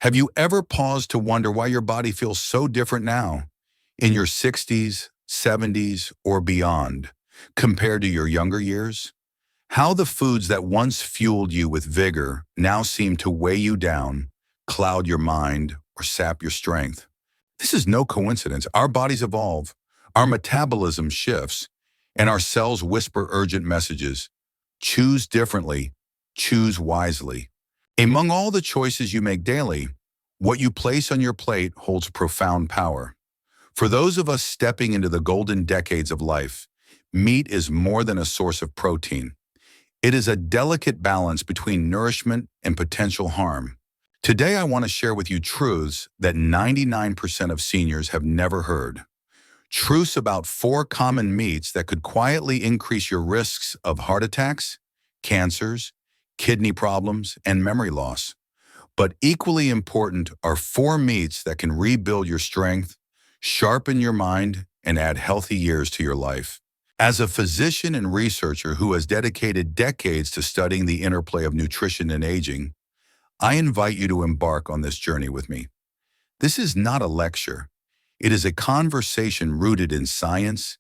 Have you ever paused to wonder why your body feels so different now, in your 60s, 70s, or beyond, compared to your younger years? How the foods that once fueled you with vigor now seem to weigh you down, cloud your mind, or sap your strength. This is no coincidence. Our bodies evolve, our metabolism shifts, and our cells whisper urgent messages. Choose differently, choose wisely. Among all the choices you make daily, what you place on your plate holds profound power. For those of us stepping into the golden decades of life, meat is more than a source of protein. It is a delicate balance between nourishment and potential harm. Today, I want to share with you truths that 99% of seniors have never heard. Truths about 4 common meats that could quietly increase your risks of heart attacks, cancers, kidney problems, and memory loss. But equally important are 4 meats that can rebuild your strength, sharpen your mind, and add healthy years to your life. As a physician and researcher who has dedicated decades to studying the interplay of nutrition and aging, I invite you to embark on this journey with me. This is not a lecture. It is a conversation rooted in science,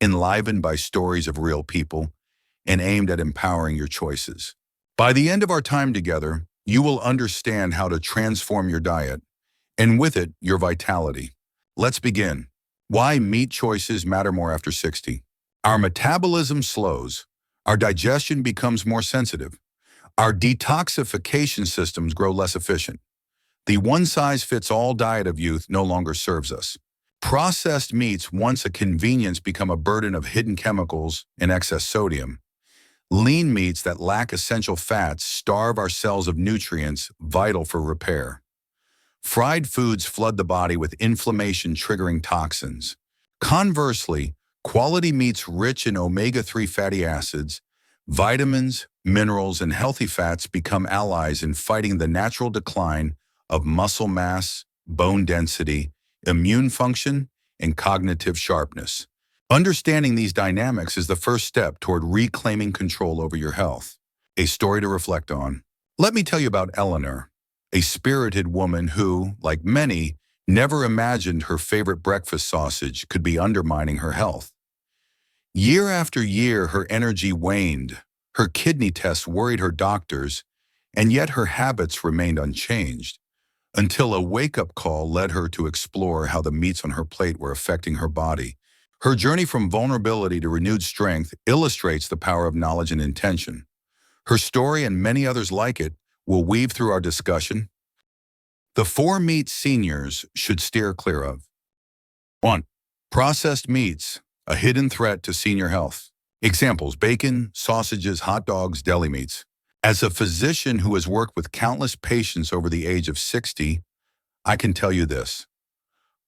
enlivened by stories of real people, and aimed at empowering your choices. By the end of our time together, you will understand how to transform your diet, and with it, your vitality. Let's begin. Why meat choices matter more after 60. Our metabolism slows, our digestion becomes more sensitive, our detoxification systems grow less efficient. The one-size-fits-all diet of youth no longer serves us. Processed meats, once a convenience, become a burden of hidden chemicals and excess sodium. Lean meats that lack essential fats starve our cells of nutrients vital for repair. Fried foods flood the body with inflammation-triggering toxins. Conversely, quality meats rich in omega-3 fatty acids, vitamins, minerals, and healthy fats become allies in fighting the natural decline of muscle mass, bone density, immune function, and cognitive sharpness. Understanding these dynamics is the first step toward reclaiming control over your health. A story to reflect on. Let me tell you about Eleanor, a spirited woman who, like many, never imagined her favorite breakfast sausage could be undermining her health. Year after year, her energy waned, her kidney tests worried her doctors, and yet her habits remained unchanged, until a wake-up call led her to explore how the meats on her plate were affecting her body. Her journey from vulnerability to renewed strength illustrates the power of knowledge and intention. Her story, and many others like it, will weave through our discussion. The 4 meats seniors should steer clear of. 1. Processed meats, a hidden threat to senior health. Examples: bacon, sausages, hot dogs, deli meats. As a physician who has worked with countless patients over the age of 60, I can tell you this.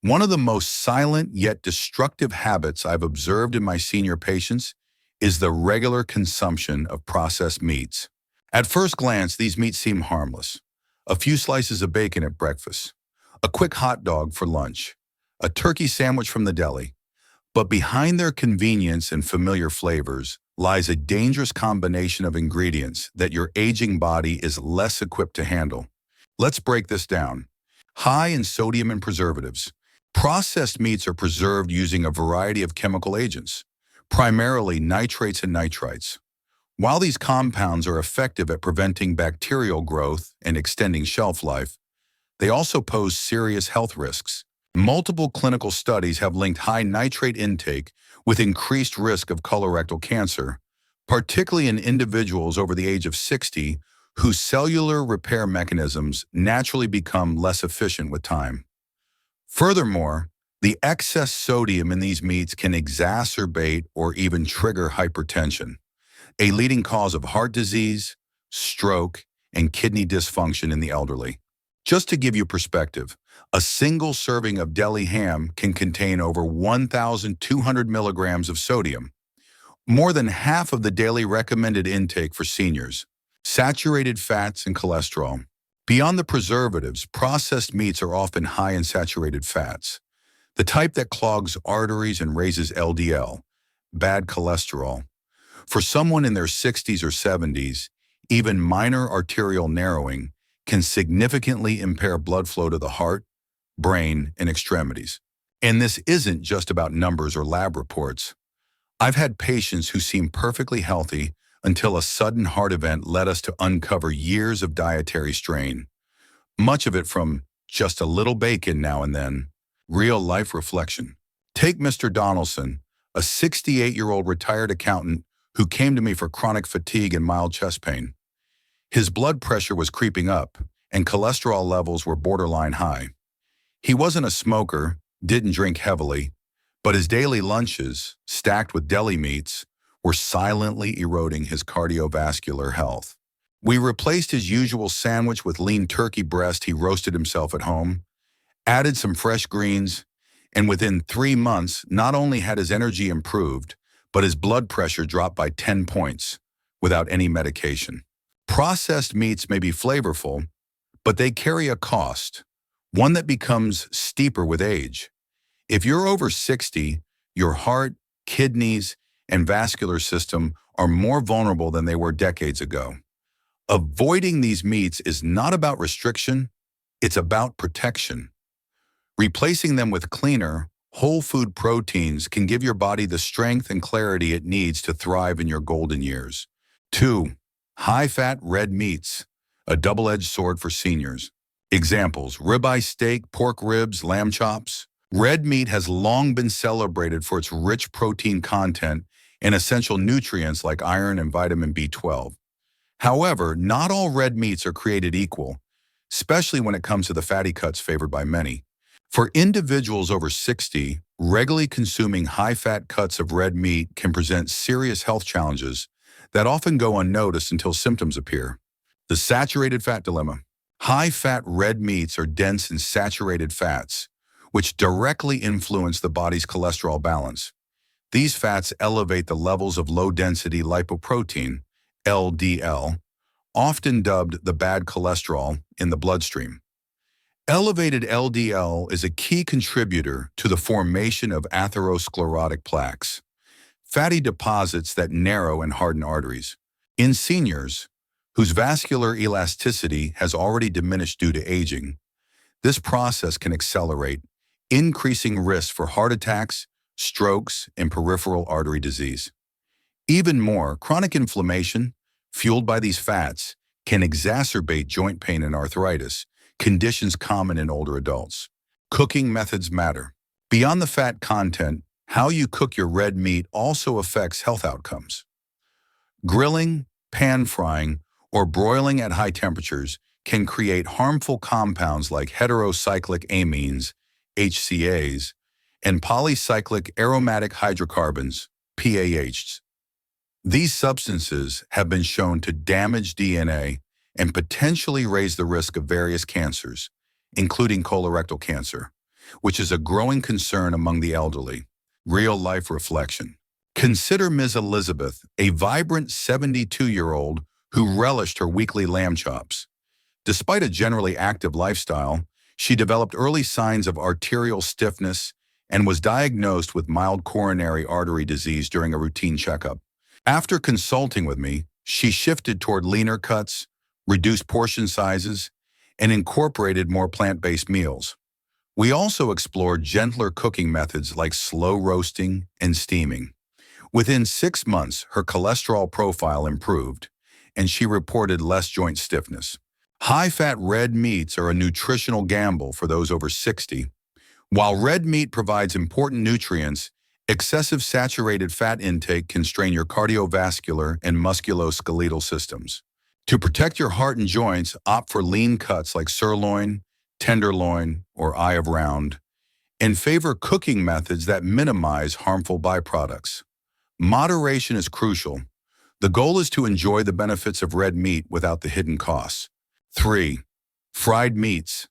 One of the most silent yet destructive habits I've observed in my senior patients is the regular consumption of processed meats. At first glance, these meats seem harmless. A few slices of bacon at breakfast, a quick hot dog for lunch, a turkey sandwich from the deli. But behind their convenience and familiar flavors lies a dangerous combination of ingredients that your aging body is less equipped to handle. Let's break this down. High in sodium and preservatives. Processed meats are preserved using a variety of chemical agents, primarily nitrates and nitrites. While these compounds are effective at preventing bacterial growth and extending shelf life, they also pose serious health risks. Multiple clinical studies have linked high nitrate intake with increased risk of colorectal cancer, particularly in individuals over the age of 60 whose cellular repair mechanisms naturally become less efficient with time. Furthermore, the excess sodium in these meats can exacerbate or even trigger hypertension, a leading cause of heart disease, stroke, and kidney dysfunction in the elderly. Just to give you perspective, a single serving of deli ham can contain over 1,200 milligrams of sodium, more than half of the daily recommended intake for seniors. Saturated fats and cholesterol. Beyond the preservatives, processed meats are often high in saturated fats, the type that clogs arteries and raises LDL, bad cholesterol. For someone in their 60s or 70s, even minor arterial narrowing can significantly impair blood flow to the heart, brain, and extremities. And this isn't just about numbers or lab reports. I've had patients who seem perfectly healthy until a sudden heart event led us to uncover years of dietary strain, much of it from just a little bacon now and then. Real-life reflection. Take Mr. Donaldson, a 68-year-old retired accountant who came to me for chronic fatigue and mild chest pain. His blood pressure was creeping up, and cholesterol levels were borderline high. He wasn't a smoker, didn't drink heavily, but his daily lunches, stacked with deli meats, were silently eroding his cardiovascular health. We replaced his usual sandwich with lean turkey breast he roasted himself at home, added some fresh greens, and within 3 months, not only had his energy improved, but his blood pressure dropped by 10 points without any medication. Processed meats may be flavorful, but they carry a cost, one that becomes steeper with age. If you're over 60, your heart, kidneys, and vascular system are more vulnerable than they were decades ago. Avoiding these meats is not about restriction, it's about protection. Replacing them with cleaner, whole food proteins can give your body the strength and clarity it needs to thrive in your golden years. 2. High-fat red meats, a double-edged sword for seniors. Examples: ribeye steak, pork ribs, lamb chops. Red meat has long been celebrated for its rich protein content and essential nutrients like iron and vitamin B12. However, not all red meats are created equal, especially when it comes to the fatty cuts favored by many. For individuals over 60, regularly consuming high-fat cuts of red meat can present serious health challenges that often go unnoticed until symptoms appear. The saturated fat dilemma. High-fat red meats are dense in saturated fats, which directly influence the body's cholesterol balance. These fats elevate the levels of low-density lipoprotein, LDL, often dubbed the bad cholesterol, in the bloodstream. Elevated LDL is a key contributor to the formation of atherosclerotic plaques, fatty deposits that narrow and harden arteries. In seniors, whose vascular elasticity has already diminished due to aging, this process can accelerate, increasing risk for heart attacks, strokes, and peripheral artery disease. Even more, chronic inflammation, fueled by these fats, can exacerbate joint pain and arthritis, conditions common in older adults. Cooking methods matter. Beyond the fat content, how you cook your red meat also affects health outcomes. Grilling, pan frying, or broiling at high temperatures can create harmful compounds like heterocyclic amines, HCAs, and polycyclic aromatic hydrocarbons, PAHs. These substances have been shown to damage DNA and potentially raise the risk of various cancers, including colorectal cancer, which is a growing concern among the elderly. Real-life reflection. Consider Ms. Elizabeth, a vibrant 72-year-old who relished her weekly lamb chops. Despite a generally active lifestyle, she developed early signs of arterial stiffness and was diagnosed with mild coronary artery disease during a routine checkup. After consulting with me, she shifted toward leaner cuts, reduced portion sizes, and incorporated more plant-based meals. We also explored gentler cooking methods like slow roasting and steaming. Within 6 months, her cholesterol profile improved, and she reported less joint stiffness. High-fat red meats are a nutritional gamble for those over 60. While red meat provides important nutrients, excessive saturated fat intake can strain your cardiovascular and musculoskeletal systems. To protect your heart and joints, opt for lean cuts like sirloin, tenderloin, or eye of round, and favor cooking methods that minimize harmful byproducts. Moderation is crucial. The goal is to enjoy the benefits of red meat without the hidden costs. 3. Fried meats.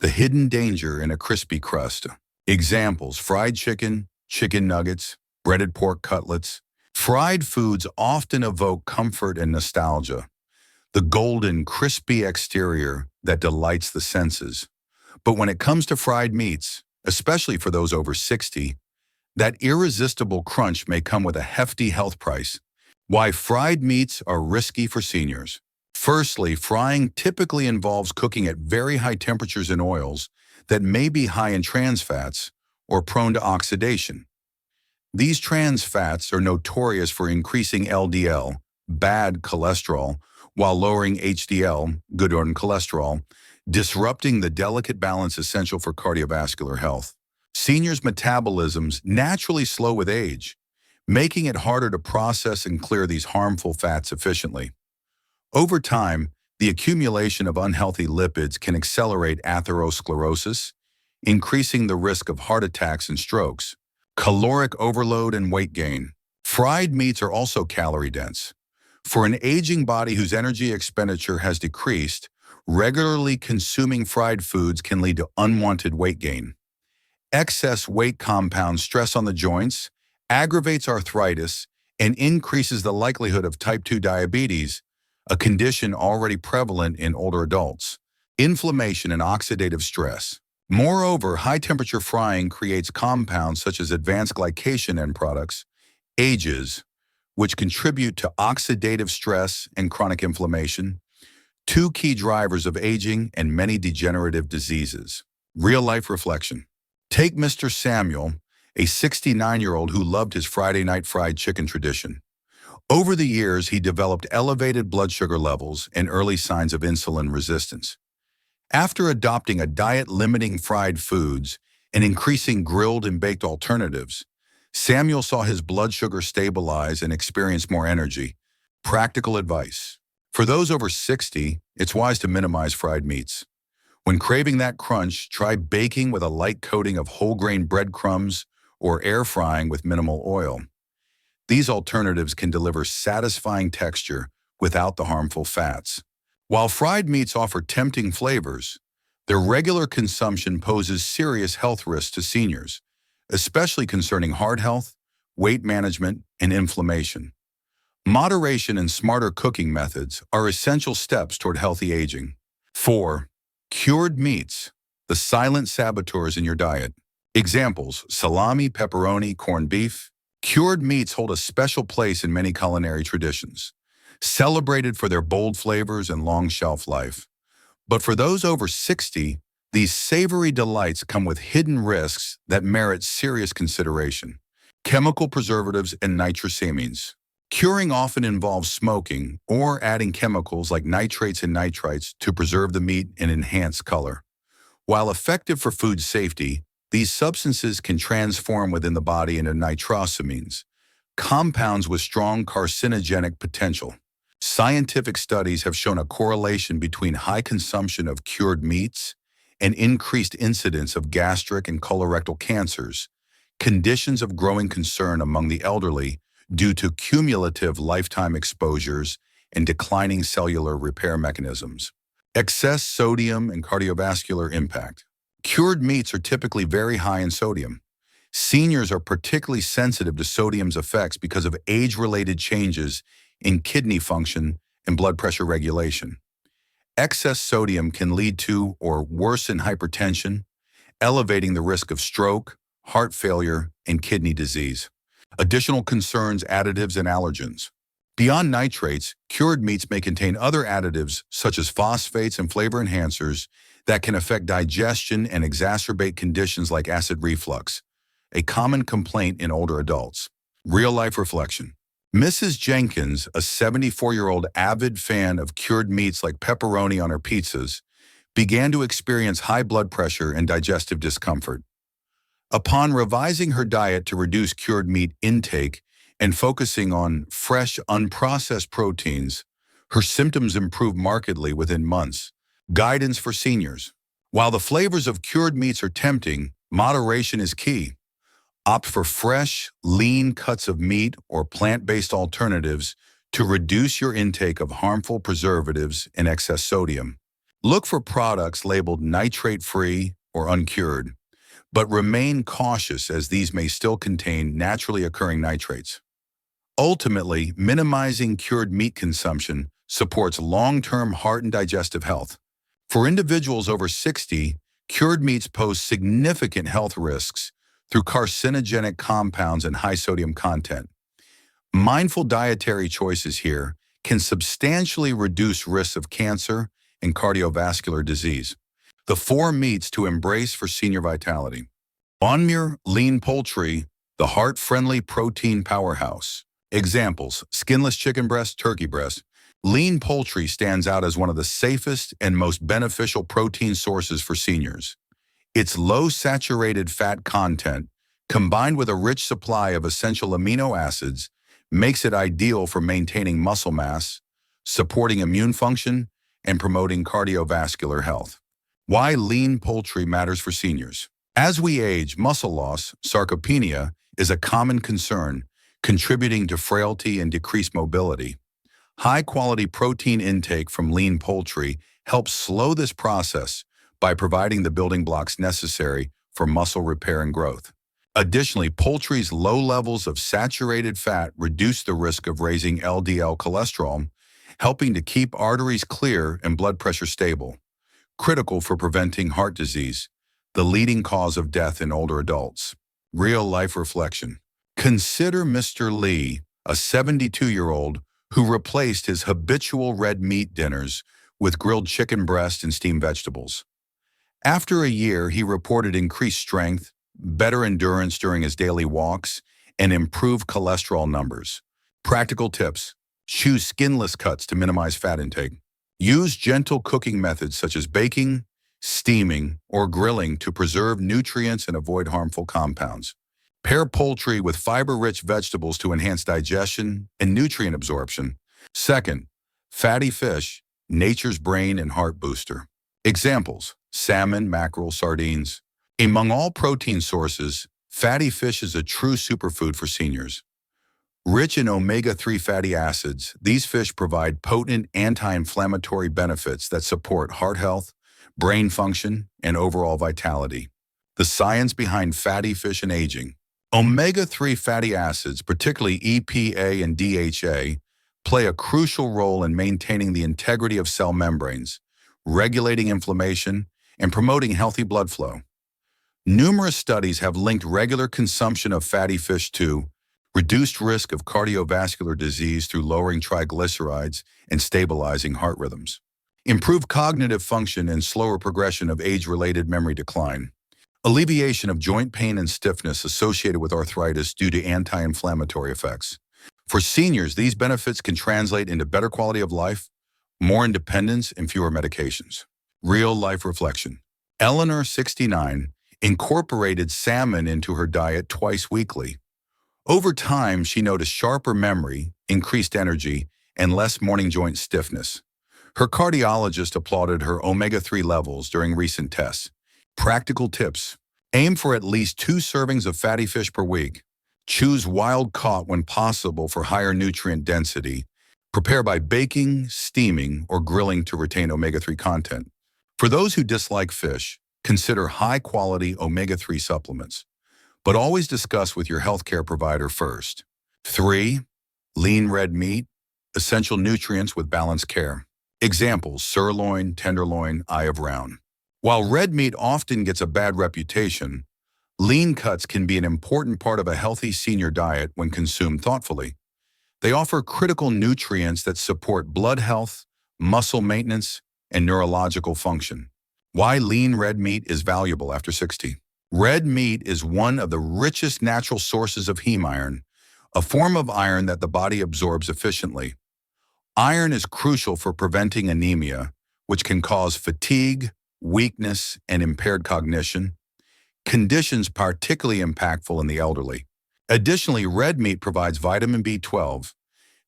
The hidden danger in a crispy crust. Examples: fried chicken, chicken nuggets, breaded pork cutlets. Fried foods often evoke comfort and nostalgia. The golden, crispy exterior that delights the senses. But when it comes to fried meats, especially for those over 60, that irresistible crunch may come with a hefty health price. Why fried meats are risky for seniors. Firstly, frying typically involves cooking at very high temperatures in oils that may be high in trans fats or prone to oxidation. These trans fats are notorious for increasing LDL, bad cholesterol, while lowering HDL, good cholesterol, disrupting the delicate balance essential for cardiovascular health. Seniors' metabolisms naturally slow with age, making it harder to process and clear these harmful fats efficiently. Over time, the accumulation of unhealthy lipids can accelerate atherosclerosis, increasing the risk of heart attacks and strokes. Caloric overload and weight gain. Fried meats are also calorie-dense. For an aging body whose energy expenditure has decreased, regularly consuming fried foods can lead to unwanted weight gain. Excess weight compounds stress on the joints, aggravates arthritis, and increases the likelihood of type 2 diabetes, a condition already prevalent in older adults. Inflammation and oxidative stress. Moreover, high-temperature frying creates compounds such as advanced glycation end products, AGEs, which contribute to oxidative stress and chronic inflammation, two key drivers of aging and many degenerative diseases. Real-life reflection. Take Mr. Samuel, a 69-year-old who loved his Friday night fried chicken tradition. Over the years, he developed elevated blood sugar levels and early signs of insulin resistance. After adopting a diet limiting fried foods and increasing grilled and baked alternatives, Samuel saw his blood sugar stabilize and experience more energy. Practical advice. For those over 60, it's wise to minimize fried meats. When craving that crunch, try baking with a light coating of whole grain breadcrumbs or air frying with minimal oil. These alternatives can deliver satisfying texture without the harmful fats. While fried meats offer tempting flavors, their regular consumption poses serious health risks to seniors, especially concerning heart health, weight management, and inflammation. Moderation and smarter cooking methods are essential steps toward healthy aging. 4. Cured meats, the silent saboteurs in your diet. Examples: salami, pepperoni, corned beef. Cured meats hold a special place in many culinary traditions, celebrated for their bold flavors and long shelf life. But for those over 60, these savory delights come with hidden risks that merit serious consideration. Chemical preservatives and nitrosamines. Curing often involves smoking or adding chemicals like nitrates and nitrites to preserve the meat and enhance color. While effective for food safety, these substances can transform within the body into nitrosamines, compounds with strong carcinogenic potential. Scientific studies have shown a correlation between high consumption of cured meats and increased incidence of gastric and colorectal cancers, conditions of growing concern among the elderly due to cumulative lifetime exposures and declining cellular repair mechanisms. Excess sodium and cardiovascular impact. Cured meats are typically very high in sodium. Seniors are particularly sensitive to sodium's effects because of age-related changes in kidney function and blood pressure regulation. Excess sodium can lead to or worsen hypertension, elevating the risk of stroke, heart failure, and kidney disease. Additional concerns: additives and allergens. Beyond nitrates, cured meats may contain other additives such as phosphates and flavor enhancers that can affect digestion and exacerbate conditions like acid reflux, a common complaint in older adults. Real-life reflection. Mrs. Jenkins, a 74-year-old avid fan of cured meats like pepperoni on her pizzas, began to experience high blood pressure and digestive discomfort. Upon revising her diet to reduce cured meat intake and focusing on fresh, unprocessed proteins, her symptoms improved markedly within months. Guidance for seniors. While the flavors of cured meats are tempting, moderation is key. Opt for fresh, lean cuts of meat or plant-based alternatives to reduce your intake of harmful preservatives and excess sodium. Look for products labeled nitrate-free or uncured, but remain cautious as these may still contain naturally occurring nitrates. Ultimately, minimizing cured meat consumption supports long-term heart and digestive health. For individuals over 60, cured meats pose significant health risks through carcinogenic compounds and high sodium content. Mindful dietary choices here can substantially reduce risks of cancer and cardiovascular disease. The 4 meats to embrace for senior vitality. Onmure lean poultry, the heart-friendly protein powerhouse. Examples: skinless chicken breast, turkey breast. Lean poultry stands out as one of the safest and most beneficial protein sources for seniors. Its low saturated fat content, combined with a rich supply of essential amino acids, makes it ideal for maintaining muscle mass, supporting immune function, and promoting cardiovascular health. Why lean poultry matters for seniors. As we age, muscle loss, sarcopenia, is a common concern, contributing to frailty and decreased mobility. High-quality protein intake from lean poultry helps slow this process by providing the building blocks necessary for muscle repair and growth. Additionally, poultry's low levels of saturated fat reduce the risk of raising LDL cholesterol, helping to keep arteries clear and blood pressure stable, critical for preventing heart disease, the leading cause of death in older adults. Real-life reflection. Consider Mr. Lee, a 72-year-old who replaced his habitual red meat dinners with grilled chicken breast and steamed vegetables. After a year, he reported increased strength, better endurance during his daily walks, and improved cholesterol numbers. Practical tips. Choose skinless cuts to minimize fat intake. Use gentle cooking methods such as baking, steaming, or grilling to preserve nutrients and avoid harmful compounds. Pair poultry with fiber-rich vegetables to enhance digestion and nutrient absorption. Second, fatty fish, nature's brain and heart booster. Examples: salmon, mackerel, sardines. Among all protein sources, fatty fish is a true superfood for seniors. Rich in omega-3 fatty acids, these fish provide potent anti-inflammatory benefits that support heart health, brain function, and overall vitality. The science behind fatty fish and aging. Omega-3 fatty acids, particularly EPA and DHA, play a crucial role in maintaining the integrity of cell membranes, regulating inflammation, and promoting healthy blood flow. Numerous studies have linked regular consumption of fatty fish to reduced risk of cardiovascular disease through lowering triglycerides and stabilizing heart rhythms, improved cognitive function and slower progression of age-related memory decline, alleviation of joint pain and stiffness associated with arthritis due to anti-inflammatory effects. For seniors, these benefits can translate into better quality of life, more independence, and fewer medications. Real-life reflection. Eleanor, 69, incorporated salmon into her diet twice weekly. Over time, she noticed sharper memory, increased energy, and less morning joint stiffness. Her cardiologist applauded her omega-3 levels during recent tests. Practical tips. Aim for at least 2 servings of fatty fish per week. Choose wild-caught when possible for higher nutrient density. Prepare by baking, steaming, or grilling to retain omega-3 content. For those who dislike fish, consider high-quality omega-3 supplements, but always discuss with your healthcare provider first. 3. Lean red meat, essential nutrients with balanced care. Examples: sirloin, tenderloin, eye of round. While red meat often gets a bad reputation, lean cuts can be an important part of a healthy senior diet when consumed thoughtfully. They offer critical nutrients that support blood health, muscle maintenance, and neurological function. Why lean red meat is valuable after 60. Red meat is one of the richest natural sources of heme iron, a form of iron that the body absorbs efficiently. Iron is crucial for preventing anemia, which can cause fatigue, weakness, and impaired cognition, conditions particularly impactful in the elderly. Additionally, red meat provides vitamin B12,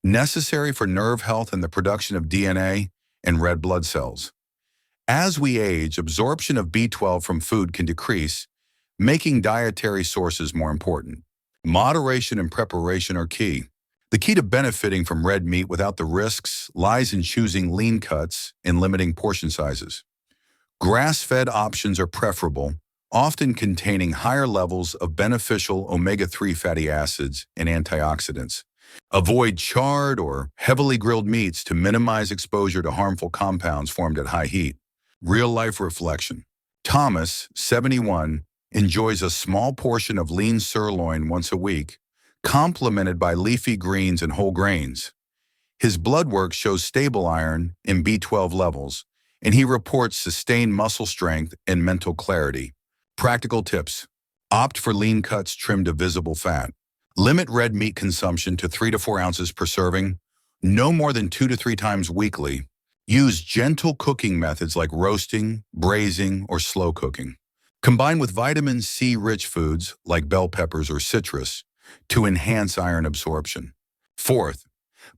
necessary for nerve health and the production of DNA and red blood cells. As we age, absorption of B12 from food can decrease, making dietary sources more important. Moderation and preparation are key. The key to benefiting from red meat without the risks lies in choosing lean cuts and limiting portion sizes. Grass-fed options are preferable, often containing higher levels of beneficial omega-3 fatty acids and antioxidants. Avoid charred or heavily grilled meats to minimize exposure to harmful compounds formed at high heat. Real-life reflection. Thomas, 71, enjoys a small portion of lean sirloin once a week, complemented by leafy greens and whole grains. His blood work shows stable iron and B12 levels, and he reports sustained muscle strength and mental clarity. Practical tips. Opt for lean cuts trimmed to visible fat. Limit red meat consumption to 3 to 4 ounces per serving, no more than 2 to 3 times weekly. Use gentle cooking methods like roasting, braising, or slow cooking. Combine with vitamin C-rich foods like bell peppers or citrus to enhance iron absorption. Fourth,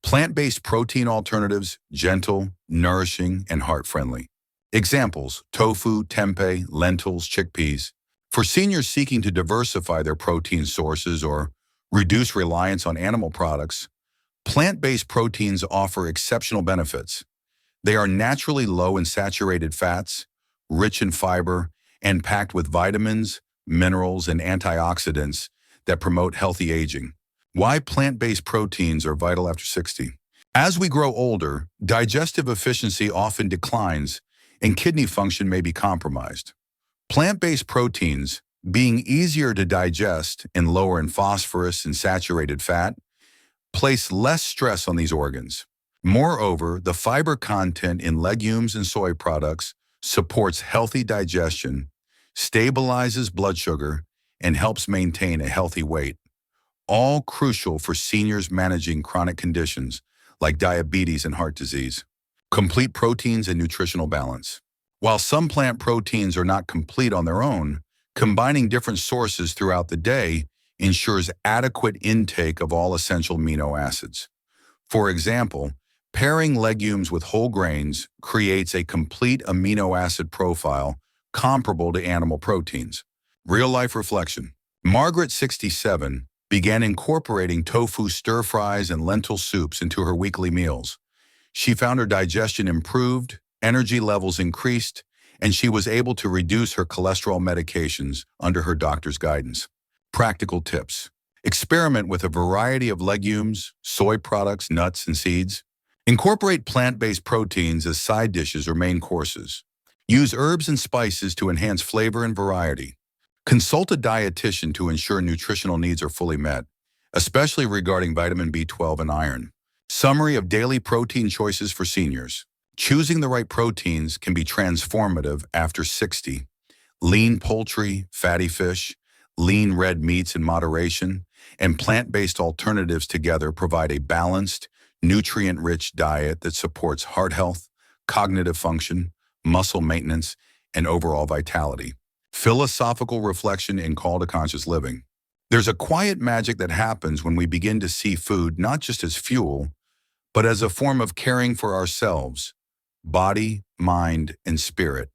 plant-based protein alternatives, gentle, nourishing, and heart-friendly. Examples, tofu, tempeh, lentils, chickpeas. For seniors seeking to diversify their protein sources or reduce reliance on animal products, plant-based proteins offer exceptional benefits. They are naturally low in saturated fats, rich in fiber, and packed with vitamins, minerals, and antioxidants that promote healthy aging. Why plant-based proteins are vital after 60. As we grow older, digestive efficiency often declines and kidney function may be compromised. Plant-based proteins, being easier to digest and lower in phosphorus and saturated fat, place less stress on these organs. Moreover, the fiber content in legumes and soy products supports healthy digestion, stabilizes blood sugar, and helps maintain a healthy weight, all crucial for seniors managing chronic conditions like diabetes and heart disease. Complete proteins and nutritional balance. While some plant proteins are not complete on their own, combining different sources throughout the day ensures adequate intake of all essential amino acids. For example, pairing legumes with whole grains creates a complete amino acid profile comparable to animal proteins. Real-life reflection. Margaret, 67, began incorporating tofu stir-fries and lentil soups into her weekly meals. She found her digestion improved, energy levels increased, and she was able to reduce her cholesterol medications under her doctor's guidance. Practical tips. Experiment with a variety of legumes, soy products, nuts, and seeds. Incorporate plant-based proteins as side dishes or main courses. Use herbs and spices to enhance flavor and variety. Consult a dietitian to ensure nutritional needs are fully met, especially regarding vitamin B12 and iron. Summary of daily protein choices for seniors. Choosing the right proteins can be transformative after 60. Lean poultry, fatty fish, lean red meats in moderation, and plant-based alternatives together provide a balanced, nutrient-rich diet that supports heart health, cognitive function, muscle maintenance, and overall vitality. Philosophical reflection and call to conscious living. There's a quiet magic that happens when we begin to see food not just as fuel, but as a form of caring for ourselves, body, mind, and spirit.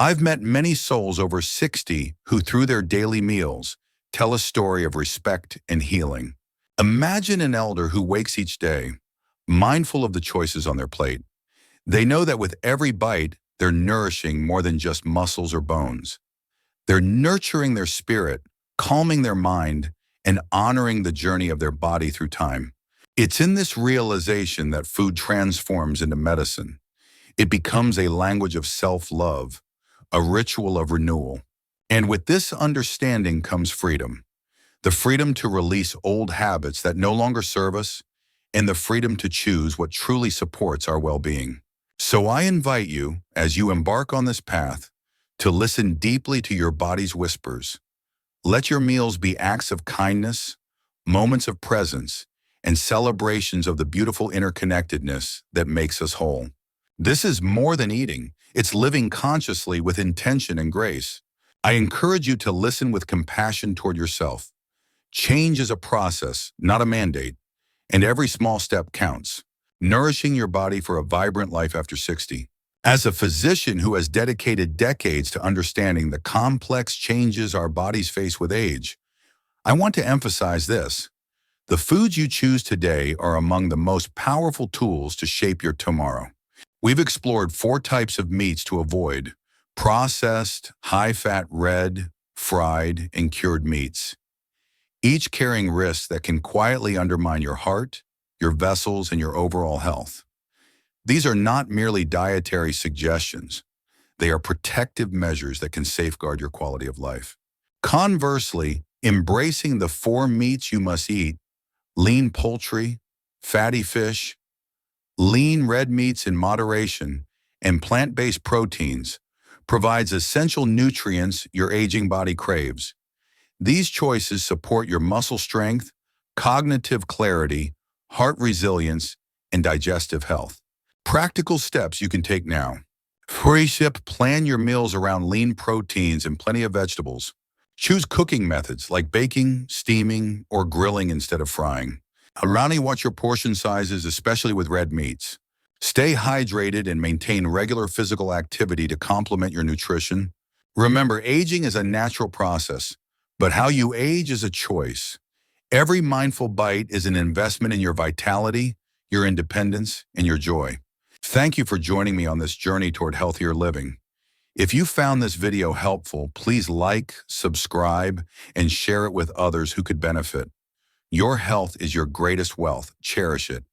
I've met many souls over 60 who, through their daily meals, tell a story of respect and healing. Imagine an elder who wakes each day, mindful of the choices on their plate. They know that with every bite, they're nourishing more than just muscles or bones. They're nurturing their spirit, calming their mind, and honoring the journey of their body through time. It's in this realization that food transforms into medicine. It becomes a language of self-love, a ritual of renewal. And with this understanding comes freedom. The freedom to release old habits that no longer serve us, and the freedom to choose what truly supports our well-being. So I invite you, as you embark on this path, to listen deeply to your body's whispers. Let your meals be acts of kindness, moments of presence, and celebrations of the beautiful interconnectedness that makes us whole. This is more than eating. It's living consciously with intention and grace. I encourage you to listen with compassion toward yourself. Change is a process, not a mandate, and every small step counts. Nourishing your body for a vibrant life after 60. As a physician who has dedicated decades to understanding the complex changes our bodies face with age, I want to emphasize this. The foods you choose today are among the most powerful tools to shape your tomorrow. We've explored 4 types of meats to avoid: processed, high-fat red, fried, and cured meats, each carrying risks that can quietly undermine your heart, your vessels, and your overall health. These are not merely dietary suggestions. They are protective measures that can safeguard your quality of life. Conversely, embracing the 4 meats you must eat, lean poultry, fatty fish, Lean red meats in moderation and plant-based proteins provides essential nutrients your aging body craves. These choices support your muscle strength, cognitive clarity, heart resilience, and digestive health. Practical steps you can take now. Pre-ship, plan your meals around lean proteins and plenty of vegetables. Choose cooking methods like baking, steaming, or grilling instead of frying. Around watch your portion sizes, especially with red meats. Stay hydrated and maintain regular physical activity to complement your nutrition. Remember, aging is a natural process, but how you age is a choice. Every mindful bite is an investment in your vitality, your independence, and your joy. Thank you for joining me on this journey toward healthier living. If you found this video helpful, please like, subscribe, and share it with others who could benefit. Your health is your greatest wealth. Cherish it.